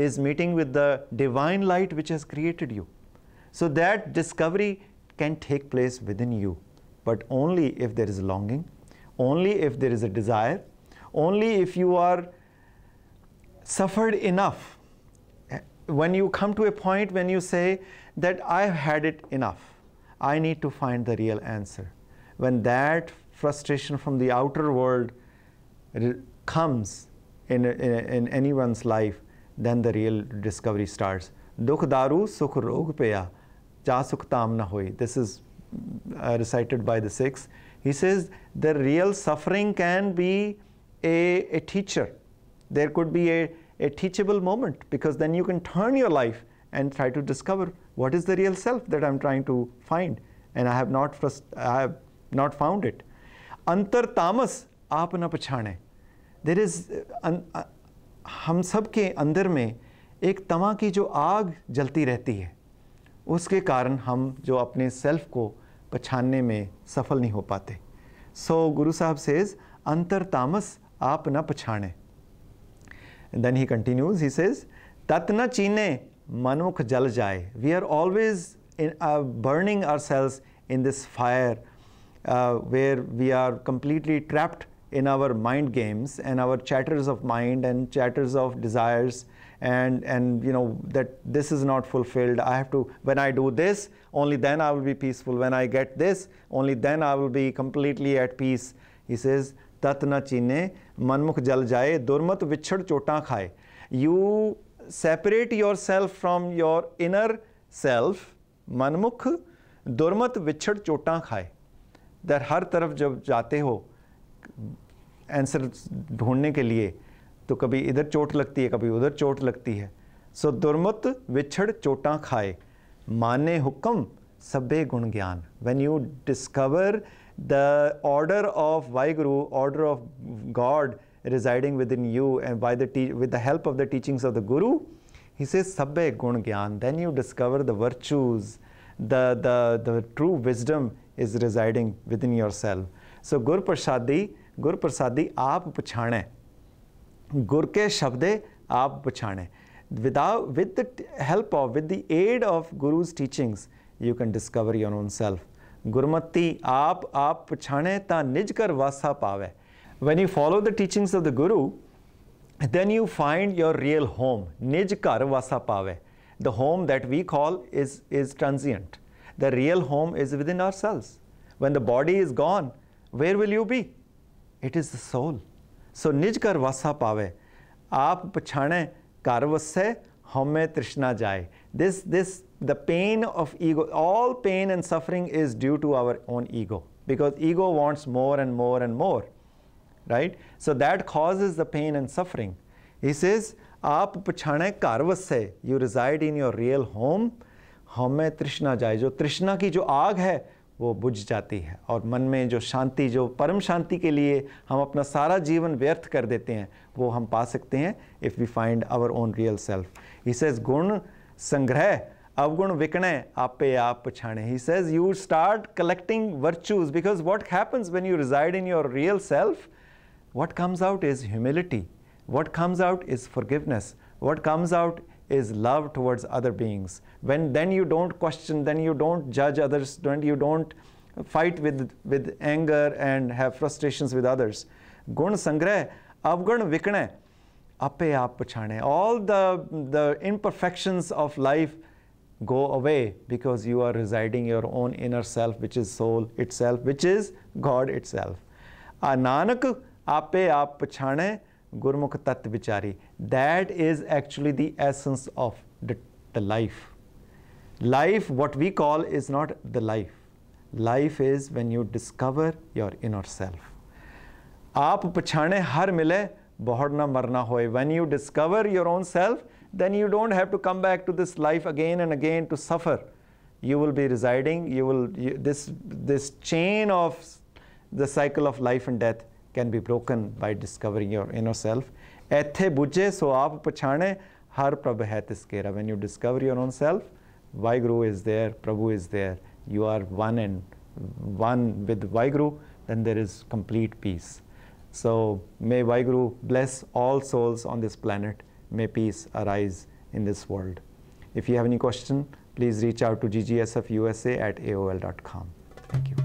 is meeting with the divine light which has created you. So that discovery can take place within you, but only if there is longing, only if there is a desire, only if you are suffered enough. When you come to a point when you say that I've had it enough, I need to find the real answer. When that frustration from the outer world comes in anyone's life, then the real discovery starts. Dukh daru sukh rog peya, ja sukh tam na hoi. This is recited by the Sikhs. He says the real suffering can be a teacher. There could be a teachable moment, because then you can turn your life and try to discover what is the real self that I'm trying to find, and I have not found it. Antar tamas aap na pachhane. There is हम सब के अंदर में एक तमा की जो आग जलती रहती है, उसके कारण हम जो अपने सेल्फ को पहचानने में सफल नहीं हो पाते. So Guru Sahib says, अंतर तामस आप न पछाने. And then he continues, he says, tat na chine manukh jal jaye. We are always burning ourselves in this fire where we are completely trapped in our mind games and our chatters of mind and chatters of desires, and you know that this is not fulfilled. I have to, when I do this, only then I will be peaceful. When I get this, only then I will be completely at peace. He says, tat na chine manmukh jal jaye, durmat vichhad chotan khaye. You separate yourself from your inner self, manmukh durmat vichhad chotan khaye. That हर तरफ जब जाते हो answer ढूंढने के लिए, तो कभी इधर चोट लगती है, कभी उधर चोट लगती है. सो दुर्मत विछड़ चोटां खाए, माने हुक्म सब्बे गुण ज्ञान. When you discover the order of Vaheguru, order of God residing within you, and with the help of the teachings of the Guru, he says sabbe gun gyan. Then you discover the virtues, the true wisdom is residing within yourself. So Gur Prasadi aap pachhane, Gur ke shabde aap pachhane. With the aid of Guru's teachings, you can discover your own self. Gurmati aap pachhane ta nij kar vasa pave. When you follow the teachings of the Guru, then you find your real home. Nij kar vasa pave. The home that we call is transient. The real home is within ourselves. When the body is gone, where will you be? It is the soul. So nij kar vasa pave. Aap pachhane kar vasse, hame trishna jai. The pain of ego, all pain and suffering is due to our own ego, because ego wants more and more and more, right? So that causes the pain and suffering. He says, aap pachhane kar vasse, you reside in your real home, hame trishna jai. Jo trishna ki jo aag hai, वो बुझ जाती है, और मन में जो शांति, जो परम शांति के लिए हम अपना सारा जीवन व्यर्थ कर देते हैं, वो हम पा सकते हैं if we find our own real self. He says, गुण संग्रह अवगुण विकणे आपे आप पछाणे. He says, you start collecting virtues, because what happens when you reside in your real self, what comes out is humility, what comes out is forgiveness, what comes out is love towards other beings. Then you don't question, then you don't judge others, then you don't fight with anger and have frustrations with others. Gun sangrah avgun vikne ape aap pachhane. All the imperfections of life go away, because you are residing your own inner self, which is soul itself, which is God itself. Nanak ape aap pachhane Gurmukh Tat Vichari. That is actually the essence of the life. Life, what we call, is not the life. Life is when you discover your inner self. Aap pachhane har mile bahad na marna hoye. When you discover your own self, then you don't have to come back to this life again and again to suffer. You will be residing, this chain of the cycle of life and death can be broken by discovering your inner self. Ethe bujhe so aap pachhane har prabh hai tiskera. When you discover your own self, Vaheguru is there, Prabhu is there. You are one with Vaheguru, then there is complete peace. So may Vaheguru bless all souls on this planet may peace arise in this world. If you have any question, please reach out to ggsfusa@aol.com. Thank you.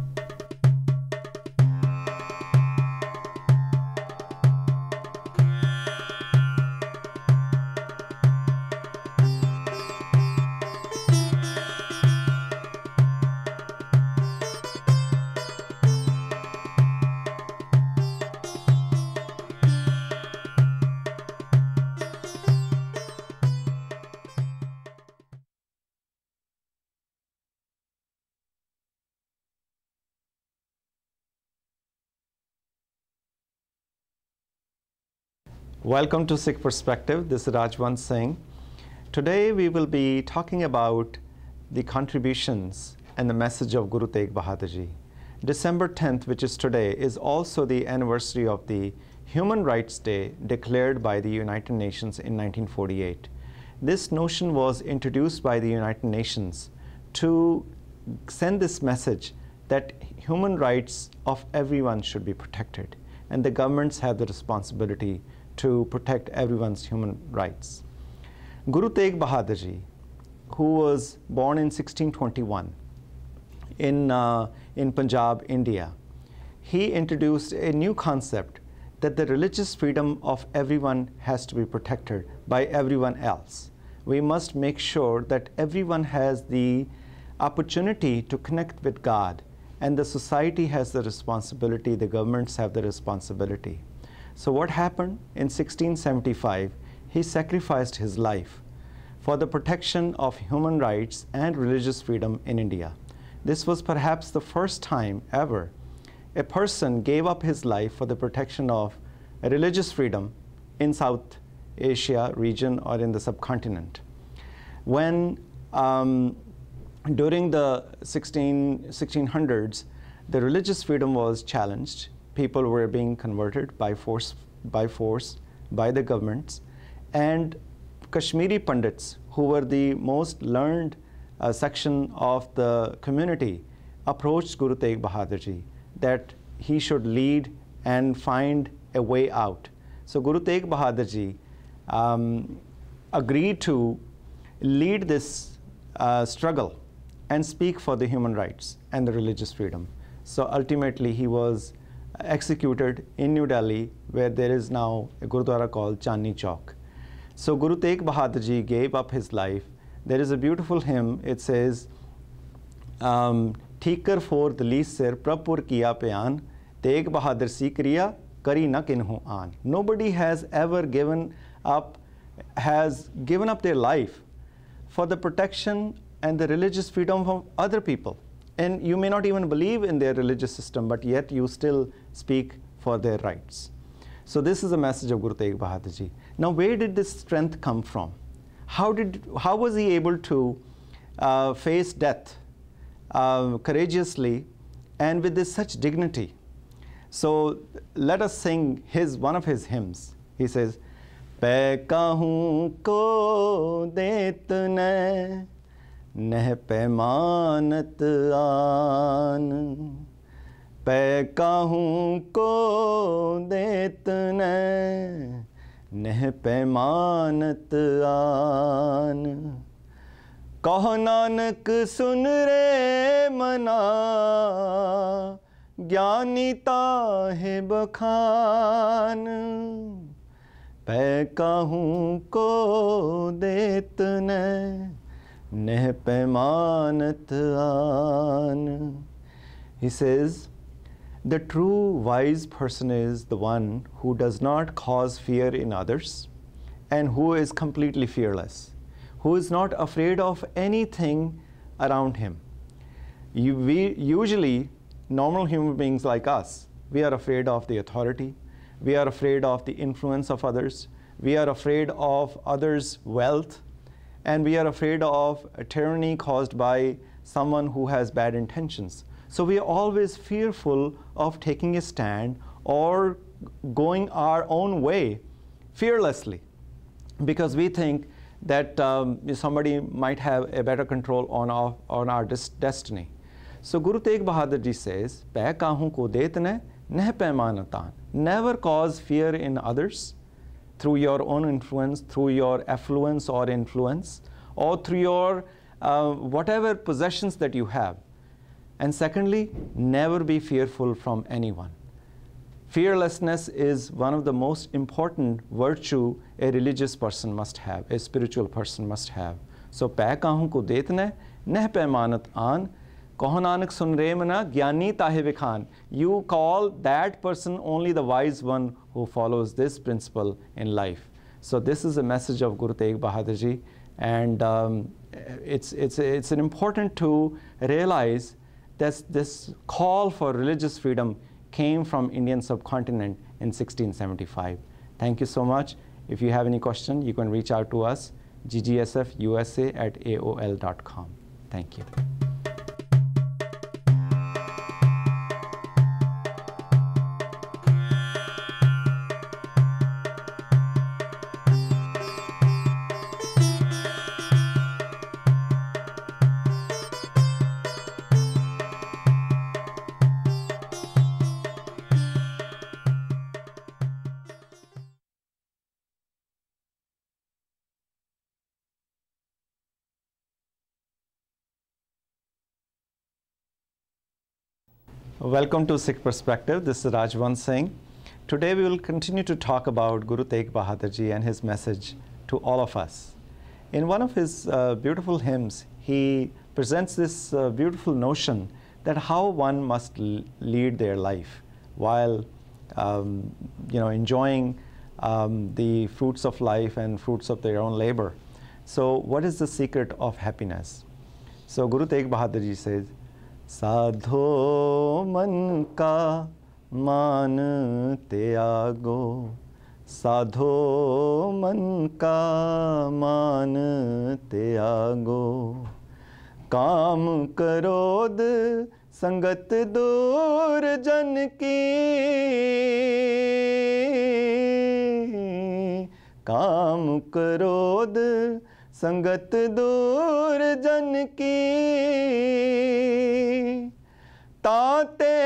Welcome to Sikh Perspective. This is Rajwant Singh. Today we will be talking about the contributions and the message of Guru Tegh Bahadur Ji. December 10th, which is today, is also the anniversary of the Human Rights Day declared by the United Nations in 1948. This notion was introduced by the United Nations to send this message that human rights of everyone should be protected, and the governments have the responsibility to protect everyone's human rights. Guru Tegh Bahadur Ji, who was born in 1621 in Punjab, India, he introduced a new concept that the religious freedom of everyone has to be protected by everyone else. We must make sure that everyone has the opportunity to connect with God, and the society has the responsibility, the governments have the responsibility. So what happened? In 1675, he sacrificed his life for the protection of human rights and religious freedom in India. This was perhaps the first time ever a person gave up his life for the protection of religious freedom in South Asia region or in the subcontinent. When during the 1600s, the religious freedom was challenged. People were being converted by force by the governments, and Kashmiri Pandits, who were the most learned section of the community, approached Guru Tegh Bahadur Ji that he should lead and find a way out. So Guru Tegh Bahadur Ji agreed to lead this struggle and speak for the human rights and the religious freedom. So ultimately he was executed in New Delhi, where there is now a Gurudwara called Chandni Chowk. So Guru Tegh Bahadur Ji gave up his life. There is a beautiful hymn. It says, Thikar for dali sir prapur kiya pyan, Tegh Bahadur si kriya kari na kinhu an. Nobody has ever given up their life for the protection and the religious freedom of other people. And you may not even believe in their religious system, but yet you still speak for their rights. So this is a message of Guru Tegh Bahadur Ji. Now, where did this strength come from? How was he able to face death courageously and with such dignity? So let us sing one of his hymns. He says, "Pe kahun ko det ne neh paimanat aan, Pe kahun ko det ne neh paimanat aan, Kaho Nanak sun re mana, Gyani tahe bakhan, Pe kahun ko det ne neh paimanat aan." He says, the true wise person is the one who does not cause fear in others and who is completely fearless, who is not afraid of anything around him. We usually, normal human beings like us, we are afraid of the authority, we are afraid of the influence of others, we are afraid of others' wealth, and we are afraid of a tyranny caused by someone who has bad intentions. So we are always fearful of taking a stand or going our own way fearlessly, because we think that somebody might have a better control on our destiny. So Guru Tegh Bahadur Ji says, "Peh kahun ko det ne, neh paimanatan." Never cause fear in others through your own influence, through your affluence or influence, or through your whatever possessions that you have. And secondly, never be fearful from anyone. Fearlessness is one of the most important virtue a religious person must have, a spiritual person must have. So, pै kahun ko detne, neh paimanat aan, kaho nanak sun re mana, gyani tahe vikhan. You call that person only the wise one who follows this principle in life. So, this is a message of Guru Tegh Bahadur Ji, and it's an important to realize that this call for religious freedom came from Indian subcontinent in 1675. Thank you so much. If you have any question, you can reach out to us, ggsfusa@aol.com. Thank you. Welcome to Sikh Perspective. This is Rajwant Singh. Today we will continue to talk about Guru Tegh Bahadur Ji and his message to all of us. In one of his beautiful hymns, he presents this beautiful notion that how one must lead their life while enjoying the fruits of life and fruits of their own labor. So what is the secret of happiness? So Guru Tegh Bahadur Ji says, साधो मन का मान त्यागो, साधो मन का मान त्यागो, काम क्रोध संगत दूर जन की, काम क्रोध संगत दूर जन की, ताते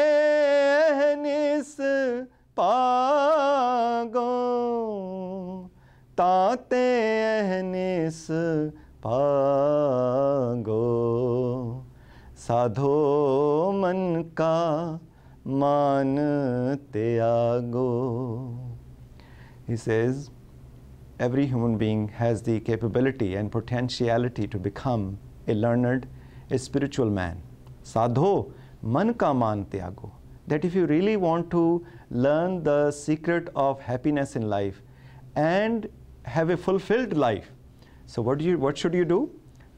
निस पागो, ताते निस पागो, साधो मन का मान त्यागो. He says, every human being has the capability and potentiality to become a learned, a spiritual man. Sadho man ka maan tyago. That if you really want to learn the secret of happiness in life and have a fulfilled life, so what should you do?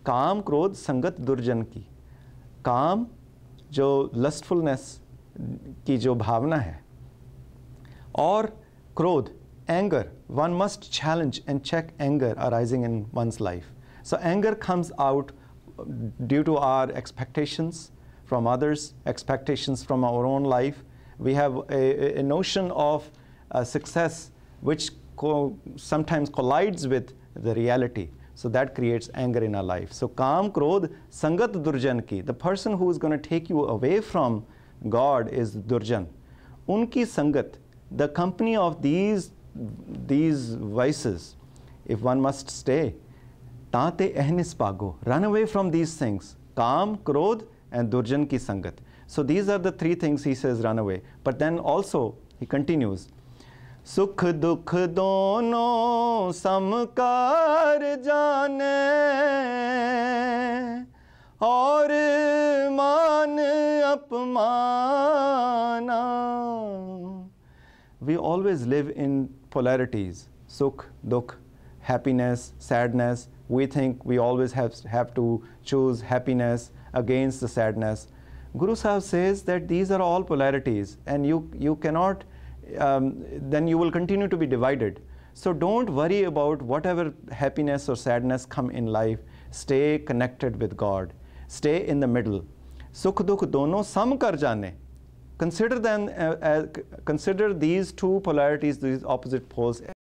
Kaam krodh sangat durjan ki. Kaam, jo lustfulness ki jo bhavna hai, or krodh, anger, one must challenge and check anger arising in one's life. So anger comes out due to our expectations from others, expectations from our own life. We have a notion of success which sometimes collides with the reality. So that creates anger in our life. So Kaam, Krodh, Sangat Durjan ki. The person who is going to take you away from God is Durjan. Unki Sangat, the company of these vices, if one must stay, Taate ehnis pago, run away from these things. Kaam, Krodh, and Durjan ki Sangat. So these are the three things he says run away. But then also he continues, Sukh dukh dono samkar jane, aur maan apmana. We always live in polarities, Sukh, Dukh, happiness, sadness. We think we always have to choose happiness against the sadness. Guru Sahib says that these are all polarities, and you cannot, then you will continue to be divided. So don't worry about whatever happiness or sadness come in life. Stay connected with God. Stay in the middle. Sukh dukh dono sam kar jane. Consider them, consider these two polarities, these opposite poles